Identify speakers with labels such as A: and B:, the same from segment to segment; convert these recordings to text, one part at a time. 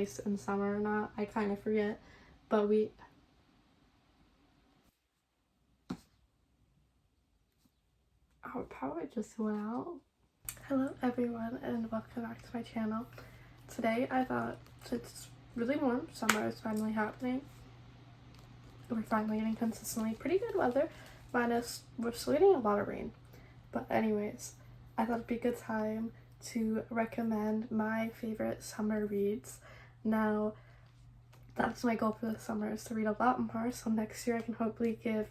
A: in summer or not, I kind of forget, but our power just went out. Hello everyone and welcome back to my channel. Today I thought, it's really warm, summer is finally happening, we're finally getting consistently pretty good weather, minus we're still getting a lot of rain, but anyways, I thought it'd be a good time to recommend my favorite summer reads. Now that's my goal for the summer, is to read a lot more, so next year I can hopefully give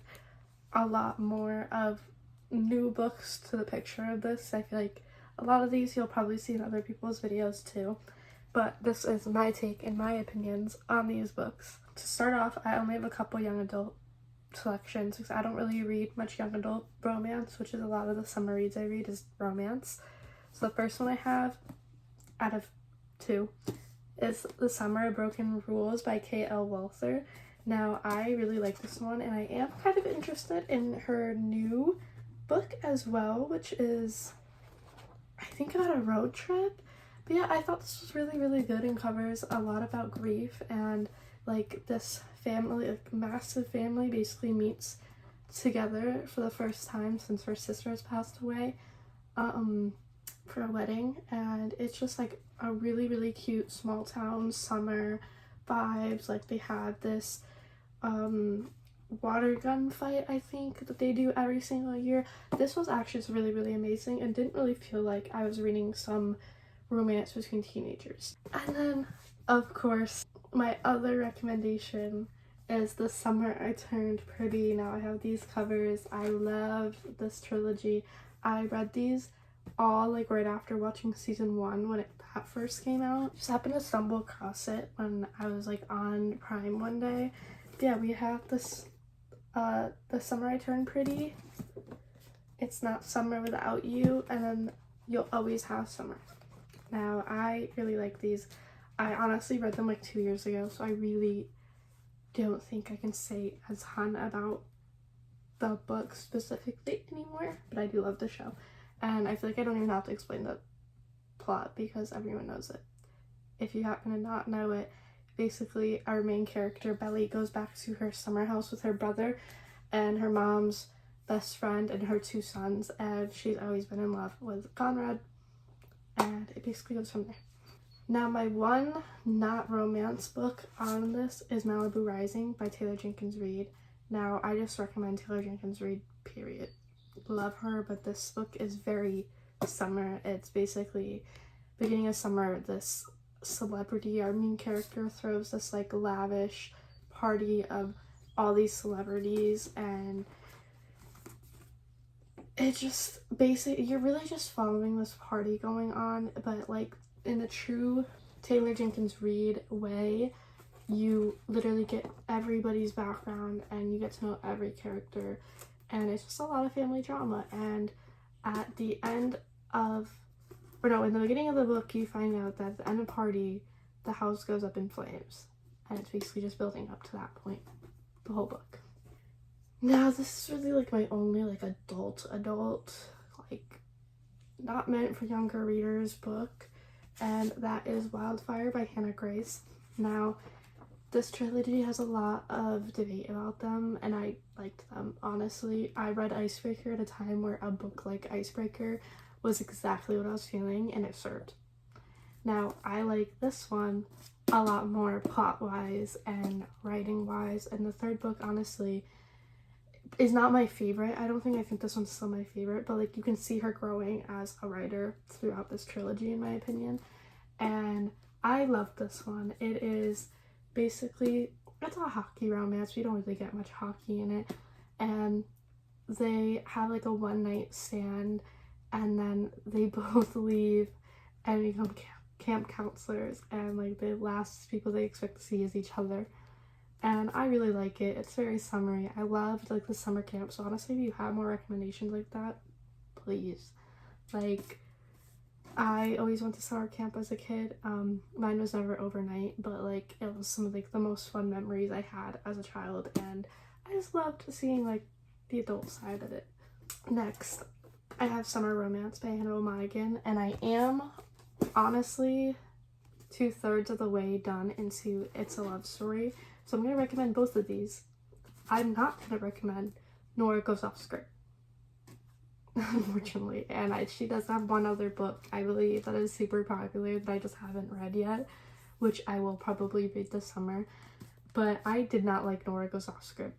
A: a lot more of new books to the picture of this. I feel like a lot of these you'll probably see in other people's videos too, but this is my take and my opinions on these books. To start off, I only have a couple young adult selections because I don't really read much young adult romance, which is a lot of the summer reads I read is romance. So the first one I have out of two is The Summer of Broken Rules by K.L. Walther. Now, I really like this one, and I am kind of interested in her new book as well, which is, I think, about a road trip. But yeah, I thought this was really, really good and covers a lot about grief, and like this family, like massive family, basically meets together for the first time since her sister has passed away for a wedding, and it's just like a really, really cute small town summer vibes. Like they have this water gun fight, I think, that they do every single year. This was actually just really, really amazing and didn't really feel like I was reading some romance between teenagers. And then, of course, my other recommendation is The Summer I Turned Pretty. Now I have these covers. I love this trilogy. I read these all like right after watching season 1 when that first came out. Just happened to stumble across it when I was like on Prime one day. Yeah, we have this The Summer I Turned Pretty, It's Not Summer Without You, and then You'll Always Have Summer. Now I really like these. I honestly read them like 2 years ago, so I really don't think I can say a ton about the book specifically anymore, but I do love the show, and I feel like I don't even have to explain the plot because everyone knows it. If you happen to not know it, basically our main character Belly goes back to her summer house with her brother and her mom's best friend and her 2 sons, and she's always been in love with Conrad, and it basically goes from there. Now my one not romance book on this is Malibu Rising by Taylor Jenkins Reid. Now I just recommend Taylor Jenkins Reid, period. Love her, but this book is very summer. It's basically beginning of summer, this celebrity, our main character, throws this like lavish party of all these celebrities, and it's just basically, you're really just following this party going on, but like in the true Taylor Jenkins Reid way, you literally get everybody's background and you get to know every character, and it's just a lot of family drama. And at the end of, or no, in the beginning of the book, you find out that at the end of the party, the house goes up in flames, and it's basically just building up to that point, the whole book. Now this is really like my only like adult, like not meant for younger readers book, and that is Wildfire by Hannah Grace. Now this trilogy has a lot of debate about them, and I liked them, honestly. I read Icebreaker at a time where a book like Icebreaker was exactly what I was feeling, and it served. Now I like this one a lot more plot-wise and writing-wise, and the third book honestly is not my favorite. I think this one's still my favorite, but like you can see her growing as a writer throughout this trilogy in my opinion, and I love this one. It is basically, it's a hockey romance. We don't really get much hockey in it, and they have like a one night stand, and then they both leave and become camp counselors, and like the last people they expect to see is each other. And I really like it. It's very summery. I loved like the summer camp, so honestly if you have more recommendations like that, please. Like I always went to summer camp as a kid. Mine was never overnight, but like it was some of like the most fun memories I had as a child, and I just loved seeing like the adult side of it. Next, I have Summer Romance by Hannah O'Madigan, and I am honestly 2/3 of the way done into It's a Love Story. So I'm going to recommend both of these. I'm not going to recommend Nora Goes Off Script, unfortunately. And she does have one other book, I believe, that is super popular that I just haven't read yet, which I will probably read this summer. But I did not like Nora Goes Off Script.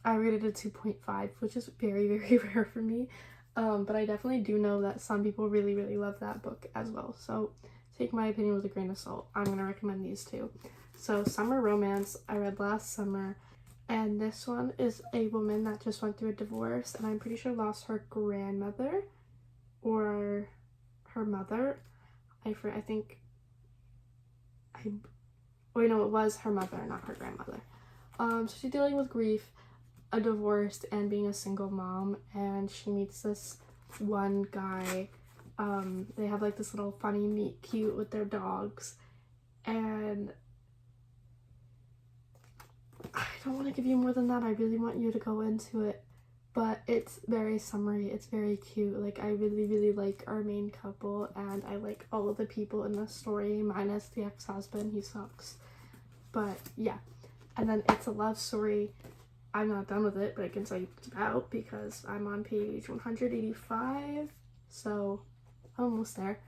A: I rated it a 2.5, which is very, very rare for me. But I definitely do know that some people really, really love that book as well. So take my opinion with a grain of salt. I'm going to recommend these two. So Summer Romance, I read last summer. And this one is a woman that just went through a divorce. And I'm pretty sure lost her grandmother or her mother. It was her mother, not her grandmother. So she's dealing with grief, a divorce, and being a single mom, and she meets this one guy. They have like this little funny meet cute with their dogs, and I don't want to give you more than that. I really want you to go into it, but it's very summery. It's very cute. Like, I really, really like our main couple, and I like all of the people in the story, minus the ex-husband. He sucks. But yeah. And then It's a Love Story. I'm not done with it, but I can tell you what it's about because I'm on page 185, so I'm almost there.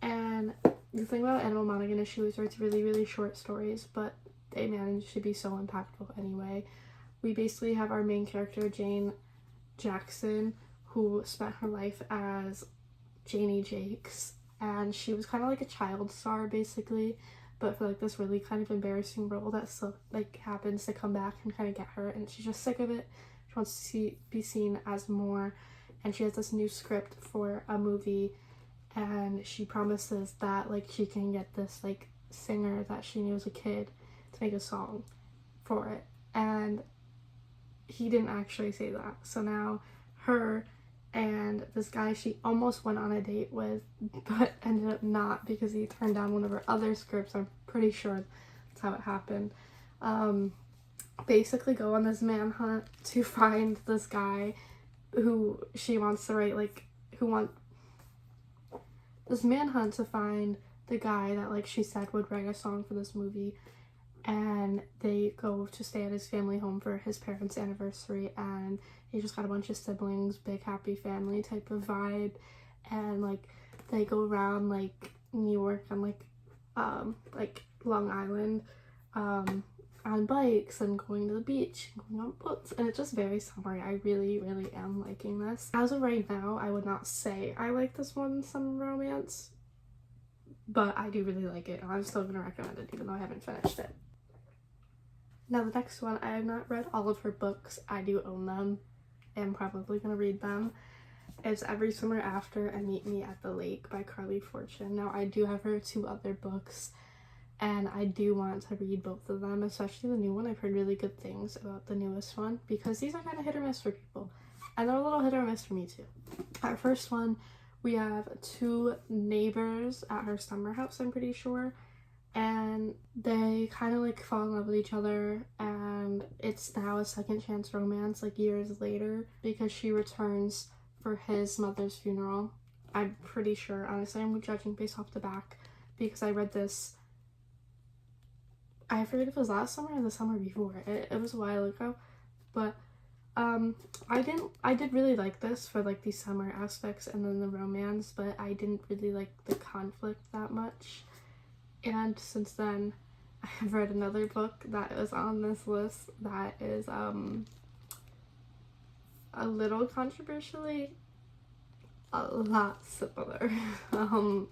A: And the thing about Animal Monaghan is she always writes really, really short stories, but they manage to be so impactful anyway. We basically have our main character, Jane Jackson, who spent her life as Janie Jakes, and she was kind of like a child star, basically, but for like this really kind of embarrassing role that still like happens to come back and kind of get her, and she's just sick of it. She wants to be seen as more, and she has this new script for a movie, and she promises that like she can get this like singer that she knew as a kid to make a song for it, and he didn't actually say that. So now her and this guy she almost went on a date with, but ended up not because he turned down one of her other scripts. I'm pretty sure that's how it happened. Basically go on this manhunt to find this guy who she wants to write, this manhunt to find the guy that like she said would write a song for this movie. And they go to stay at his family home for his parents' anniversary, and he just got a bunch of siblings, big happy family type of vibe, and like they go around like New York and like Long Island on bikes and going to the beach and going on boats, and it's just very summery. I really, really am liking this. As of right now, I would not say I like this one, Summer Romance, but I do really like it, and I'm still gonna recommend it even though I haven't finished it. Now the next one, I have not read all of her books. I do own them. I'm probably going to read them. It's Every Summer After and Meet Me at the Lake by Carly Fortune. Now I do have her 2 other books, and I do want to read both of them, especially the new one. I've heard really good things about the newest one because these are kind of hit or miss for people, and they're a little hit or miss for me too. Our first one, we have 2 neighbors at her summer house, I'm pretty sure, and they kind of like fall in love with each other, and it's now a second chance romance like years later because she returns for his mother's funeral. I'm pretty sure, honestly, I'm judging based off the back because I read this, I forget if it was last summer or the summer before. It was a while ago, but I did really like this for like the summer aspects and then the romance, but I didn't really like the conflict that much. And since then, I have read another book that is on this list that is a little controversially a lot similar. And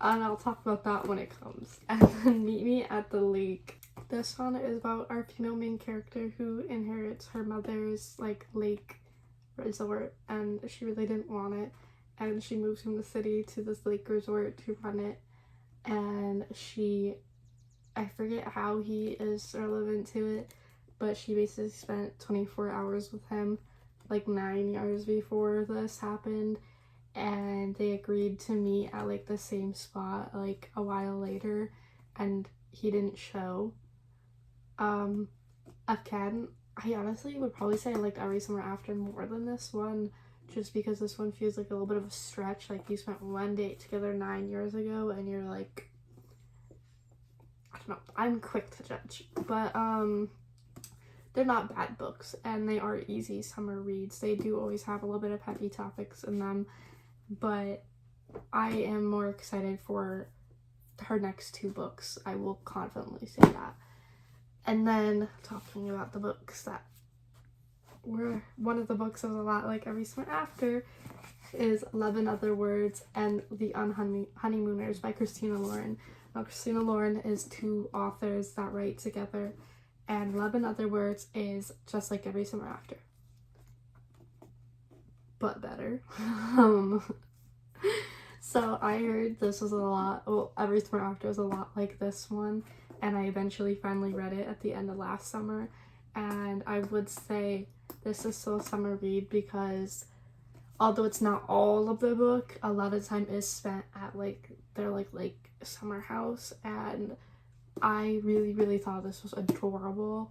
A: I'll talk about that when it comes. And then Meet Me at the Lake. This one is about our female main character who inherits her mother's like lake resort, and she really didn't want it, and she moves from the city to this lake resort to run it. And I forget how he is relevant to it, but she basically spent 24 hours with him like 9 years before this happened, and they agreed to meet at like the same spot like a while later, and he didn't show. Again, I honestly would probably say I liked Every Summer After more than this one, just because this one feels like a little bit of a stretch. Like, you spent one date together 9 years ago and you're like, I don't know, I'm quick to judge. But they're not bad books, and they are easy summer reads. They do always have a little bit of heavy topics in them, but I am more excited for her next 2 books. I will confidently say that. And then, talking about the books that were one of the books that was a lot like Every Summer After is Love in Other Words and The Honeymooners by Christina Lauren. Now, Christina Lauren is 2 authors that write together, and Love in Other Words is just like Every Summer After, but better. So I heard this was a lot, well, Every Summer After was a lot like this one, and I eventually finally read it at the end of last summer, and I would say this is still a summer read because although it's not all of the book, a lot of time is spent at like their like summer house, and I really thought this was adorable.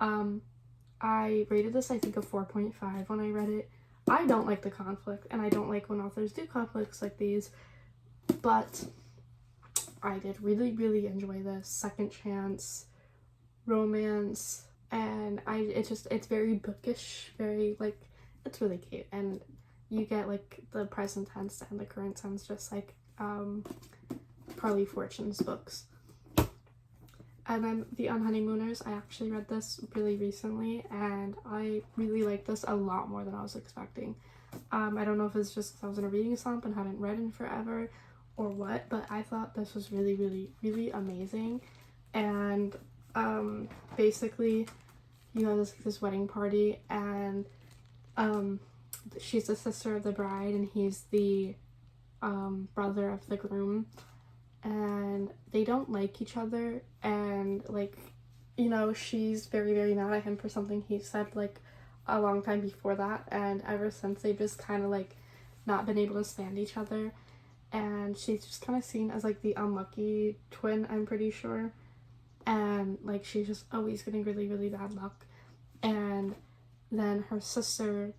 A: I rated this, I think, a 4.5 when I read it. I don't like the conflict, and I don't like when authors do conflicts like these, but I did really enjoy this. Second chance romance, and it's very bookish, very like, it's really cute, and you get like the present tense and the current tense, just like Carly Fortune's books. And then The Honeymooners, I actually read this really recently, and I really liked this a lot more than I was expecting. I don't know if it's just because I was in a reading slump and hadn't read in forever or what, but I thought this was really amazing. And basically, you know, this wedding party, and she's the sister of the bride and he's the brother of the groom, and they don't like each other, and like, you know, she's very mad at him for something he said like a long time before that, and ever since they've just kind of like not been able to stand each other, and she's just kind of seen as like the unlucky twin, I'm pretty sure, and like she's just always getting really bad luck. And then her sister,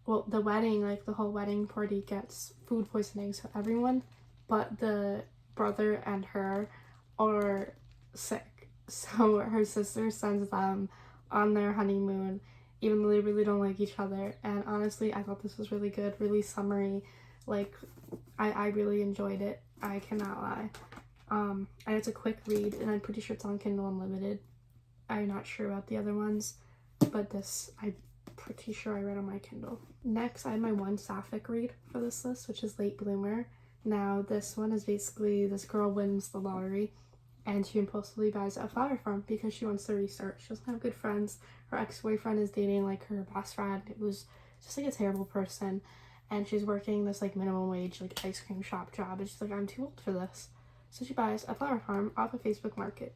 A: well, the wedding, like the whole wedding party gets food poisoning, so everyone but the brother and her are sick, so her sister sends them on their honeymoon even though they really don't like each other. And honestly, I thought this was really good, really summery. Like, I really enjoyed it, I cannot lie. And it's a quick read, and I'm pretty sure it's on Kindle Unlimited. I'm not sure about the other ones, but this I'm pretty sure I read on my Kindle. Next, I have my one sapphic read for this list, which is Late Bloomer. Now, this one is basically this girl wins the lottery, and she impulsively buys a flower farm because she wants to restart. She doesn't have good friends. Her ex-boyfriend is dating like her best friend, who's just like a terrible person, and she's working this like minimum wage like ice cream shop job, and she's like, I'm too old for this. So she buys a flower farm off a Facebook Market,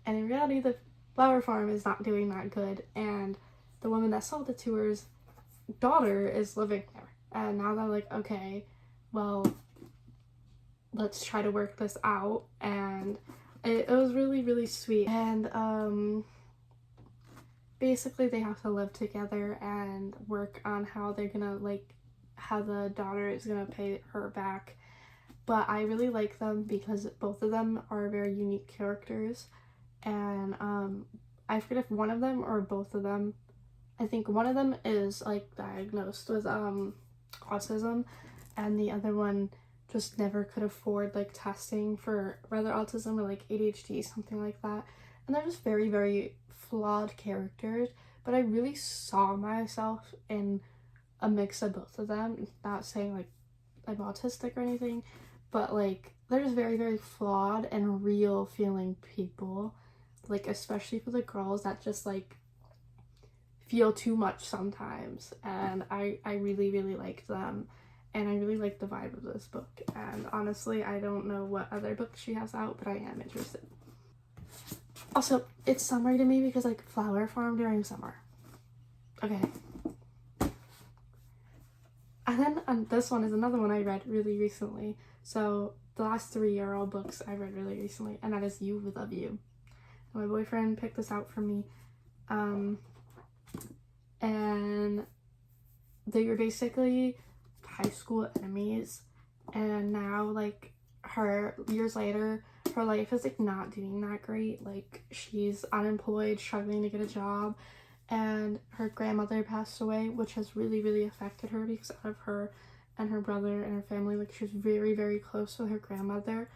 A: and in reality the flower farm is not doing that good, and the woman that sold it to her's daughter is living there, and now they're like, okay, well, let's try to work this out. And it was really sweet. And basically they have to live together and work on how they're gonna, like, how the daughter is gonna pay her back. But I really like them because both of them are very unique characters, and I forget if one of them or both of them, I think one of them is like diagnosed with autism, and the other one just never could afford like testing for whether autism or like ADHD, something like that. And they're just very flawed characters, but I really saw myself in a mix of both of them. Not saying like I'm autistic or anything, but like they're just very flawed and real feeling people, like especially for the girls that just like feel too much sometimes. And I really liked them, and I really like the vibe of this book. And honestly, I don't know what other books she has out, but I am interested. Also, it's summery to me because like flower farm during summer. Okay. And then this one is another one I read really recently. So the last 3 are all books I read really recently, and that is You Love You. My boyfriend picked this out for me. And they were basically high school enemies, and now like her years later, her life is like not doing that great. Like she's unemployed, struggling to get a job, and her grandmother passed away, which has really, really affected her because out of her and her brother and her family, like she was very, very close with her grandmother,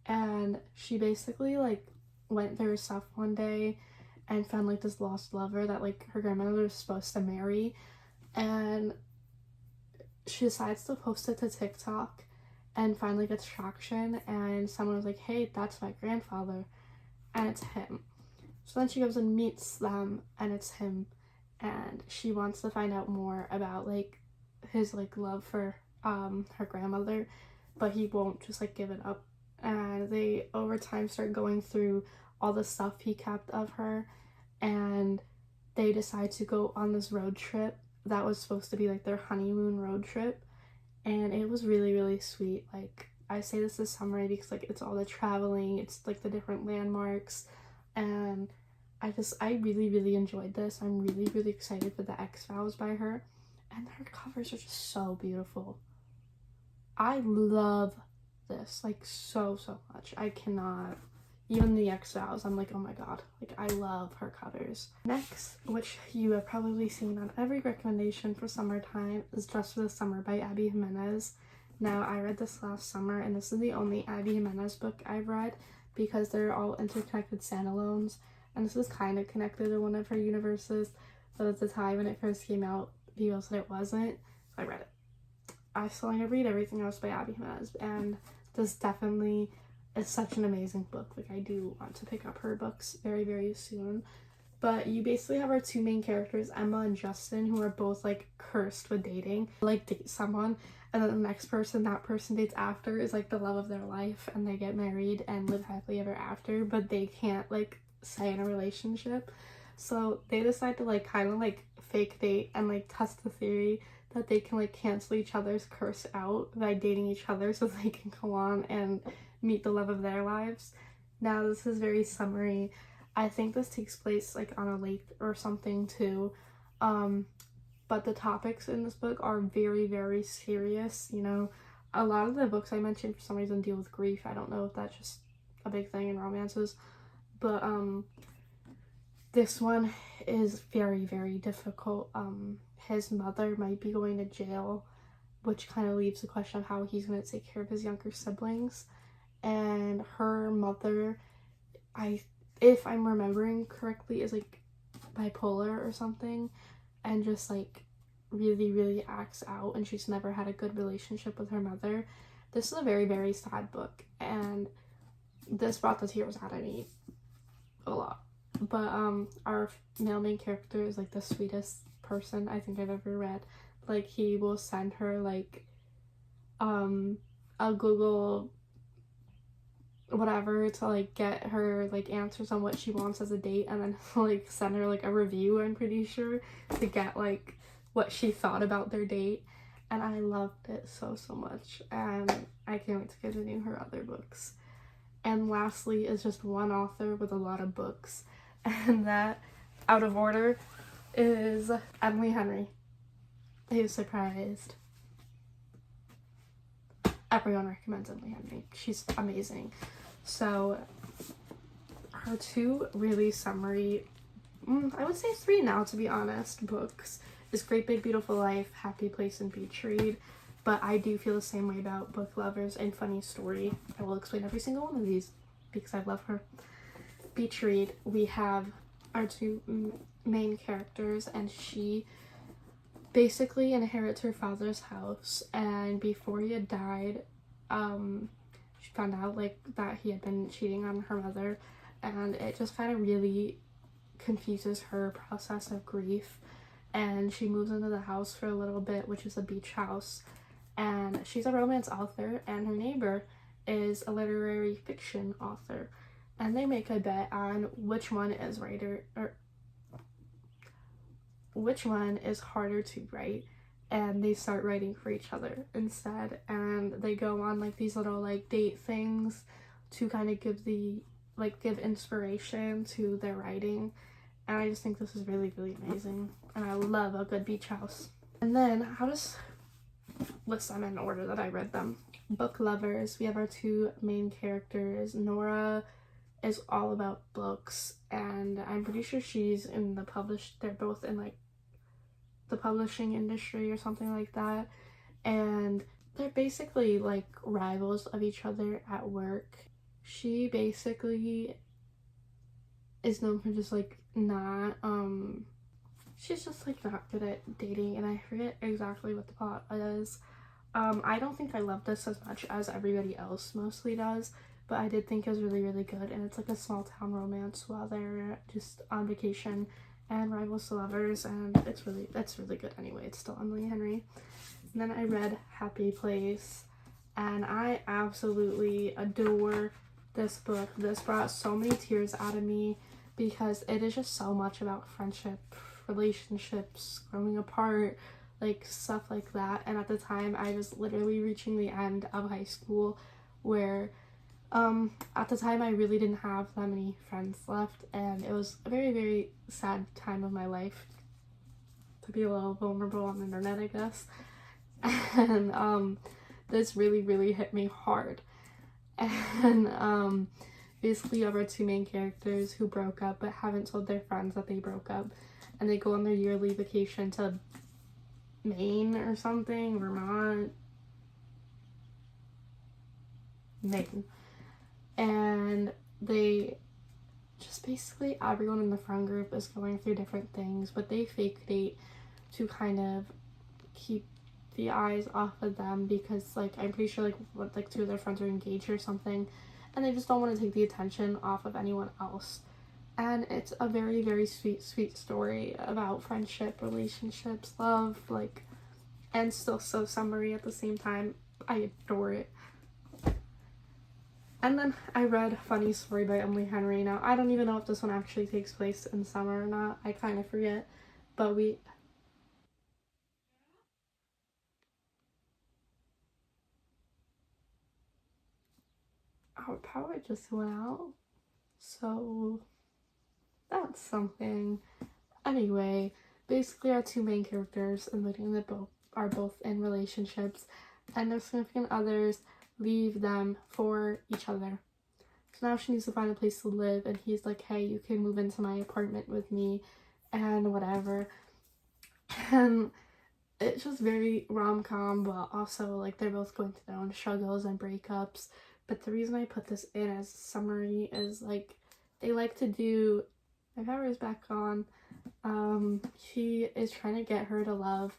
A: and she basically like went through her stuff one day and found like this lost lover that like her grandmother was supposed to marry, and she decides to post it to TikTok and finally gets traction, and someone was like, hey, that's my grandfather, and it's him. So then she goes and meets them, and it's him, and she wants to find out more about like his like love for her grandmother, but he won't just like give it up, and they over time start going through all the stuff he kept of her, and they decide to go on this road trip that was supposed to be like their honeymoon road trip, and it was really, really sweet. Like I say this as summary because like it's all the traveling, it's like the different landmarks, and I really, really enjoyed this. I'm really, really excited for the X-Files by her, and her covers are just so beautiful. I love this like so much. I cannot. Even the X-Files, I'm like, oh my god, like I love her covers. Next, which you have probably seen on every recommendation for summertime, is Just for the Summer by Abby Jimenez. Now, I read this last summer, and this is the only Abby Jimenez book I've read because they're all interconnected standalones, and this is kind of connected to one of her universes, but at the time when it first came out, people said it wasn't, so I read it. I still need to read everything else by Abby Jimenez, and this definitely is such an amazing book. Like I do want to pick up her books very, very soon. But you basically have our two main characters, Emma and Justin, who are both like cursed with dating. Like date someone, and then the next person that person dates after is like the love of their life, and they get married and live happily ever after, but they can't like stay in a relationship. So they decide to like kind of like fake date and like test the theory that they can like cancel each other's curse out by dating each other so they can go on and meet the love of their lives. Now this is very summary. I think this takes place like on a lake or something too, but the topics in this book are very, very serious. You know, a lot of the books I mentioned for some reason deal with grief. I don't know if that's just a big thing in romances, but this one is very, very difficult. His mother might be going to jail, which kind of leaves the question of how he's going to take care of his younger siblings. And her mother, if I'm remembering correctly, is like bipolar or something, and just like really, really acts out, and she's never had a good relationship with her mother. This is a very, very sad book, and this brought the tears out of me a lot. But our male main character is like the sweetest person I think I've ever read. Like he will send her like a Google whatever to like get her like answers on what she wants as a date, and then like send her like a review, I'm pretty sure, to get like what she thought about their date. And I loved it so much, and I can't wait to continue her other books. And lastly is just one author with a lot of books, and that, out of order, is Emily Henry. Who's surprised? Everyone recommends Emily Henry. She's amazing. So her two really summary, I would say three now to be honest, books is Great Big Beautiful Life, Happy Place, and Beach Read. But I do feel the same way about Book Lovers and Funny Story. I will explain every single one of these because I love her. Beach Read, we have our two main characters, and she basically inherits her father's house, and before he had died, she found out like that he had been cheating on her mother, and it just kind of really confuses her process of grief. And she moves into the house for a little bit, which is a beach house, and she's a romance author, and her neighbor is a literary fiction author, and they make a bet on which one is which one is harder to write, and they start writing for each other instead, and they go on like these little like date things to kind of give inspiration to their writing. And I just think this is really, really amazing, and I love a good beach house. And then I'll just list them in order that I read them. Book lovers, we have our two main characters. Nora is all about books, and I'm pretty sure she's in the they're both in like the publishing industry or something like that, and they're basically like rivals of each other at work. She basically is known for just like not she's just like not good at dating, and I forget exactly what the plot is. I don't think I love this as much as everybody else mostly does, but I did think it was really, really good, and it's like a small town romance while they're just on vacation and rivals to lovers, and it's really good anyway. It's still Emily Henry. And then I read Happy Place, and I absolutely adore this book. This brought so many tears out of me because it is just so much about friendship, relationships, growing apart, like stuff like that. And at the time I was literally reaching the end of high school, where at the time I really didn't have that many friends left, and it was a very, very sad time of my life to be a little vulnerable on the internet, I guess. And this really, really hit me hard. And basically you have our two main characters who broke up but haven't told their friends that they broke up, and they go on their yearly vacation to Maine or something, Vermont, Maine, and they just basically, everyone in the friend group is going through different things, but they fake date to kind of keep the eyes off of them, because like I'm pretty sure like two of their friends are engaged or something, and they just don't want to take the attention off of anyone else. And it's a very, very sweet, sweet story about friendship, relationships, love, like, and still so summery at the same time. I adore it. And then I read Funny Story by Emily Henry. Now, I don't even know if this one actually takes place in summer or not. I kind of forget. But our power just went out. So that's something. Anyway, basically our two main characters, admitting that both are both in relationships, and their significant others leave them for each other. So now she needs to find a place to live, and he's like, hey, you can move into my apartment with me and whatever. And it's just very rom-com, but also like they're both going through their own struggles and breakups. But the reason I put this in as summary is like they like to do, my power is back on. He is trying to get her to love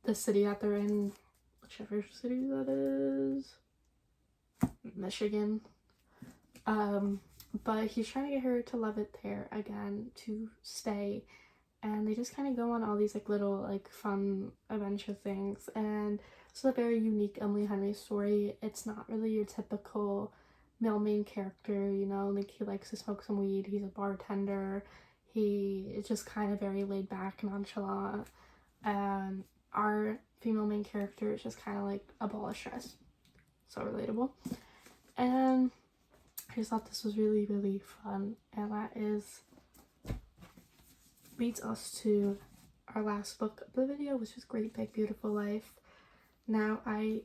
A: the city that they're in, whichever city that is, Michigan. But he's trying to get her to love it there again, to stay, and they just kind of go on all these like little like fun adventure things. And it's a very unique Emily Henry story. It's not really your typical male main character, you know, like he likes to smoke some weed, he's a bartender, he is just kind of very laid back, nonchalant, and our female main character is just kind of like a ball of stress. So relatable. And I just thought this was really, really fun, and that leads us to our last book of the video, which is Great Big Beautiful Life. Now, I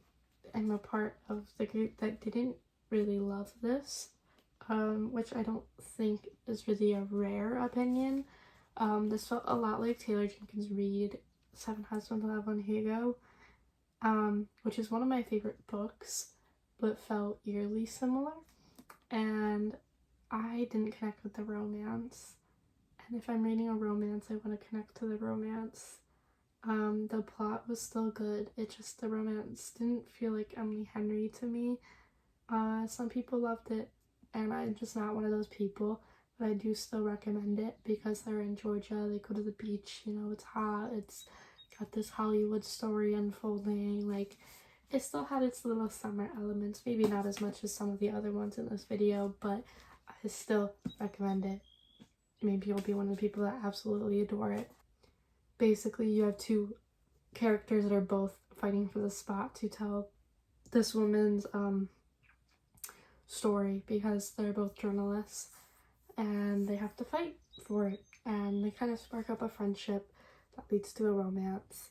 A: am a part of the group that didn't really love this, which I don't think is really a rare opinion. This felt a lot like Taylor Jenkins Reid, Seven Husbands of Evelyn Hugo, which is one of my favorite books, but felt eerily similar. And I didn't connect with the romance. And if I'm reading a romance, I want to connect to the romance. The plot was still good. It just, the romance didn't feel like Emily Henry to me. Some people loved it, and I'm just not one of those people, but I do still recommend it because they're in Georgia, they go to the beach, you know, it's hot, it's got this Hollywood story unfolding, like, it still had its little summer elements, maybe not as much as some of the other ones in this video, but I still recommend it. Maybe you'll be one of the people that absolutely adore it. Basically, you have two characters that are both fighting for the spot to tell this woman's story, because they're both journalists and they have to fight for it, and they kind of spark up a friendship that leads to a romance.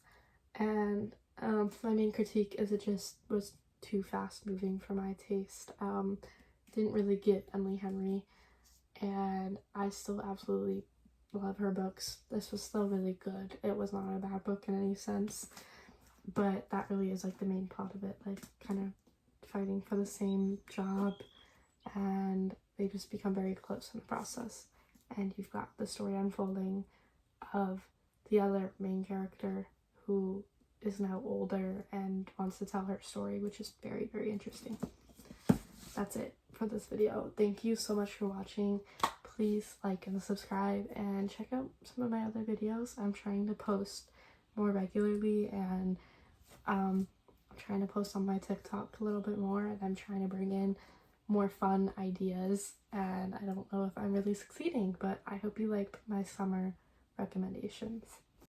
A: And my main critique is it just was too fast moving for my taste. Didn't really get Emily Henry, and I still absolutely love her books. This was still really good. It was not a bad book in any sense, but that really is like the main plot of it, like kind of fighting for the same job, and they just become very close in the process. And you've got the story unfolding of the other main character who is now older and wants to tell her story, which is very, very interesting. That's it for this video. Thank you so much for watching. Please like and subscribe and check out some of my other videos. I'm trying to post more regularly, and I'm trying to post on my TikTok a little bit more, and I'm trying to bring in more fun ideas, and I don't know if I'm really succeeding, but I hope you liked my summer recommendations.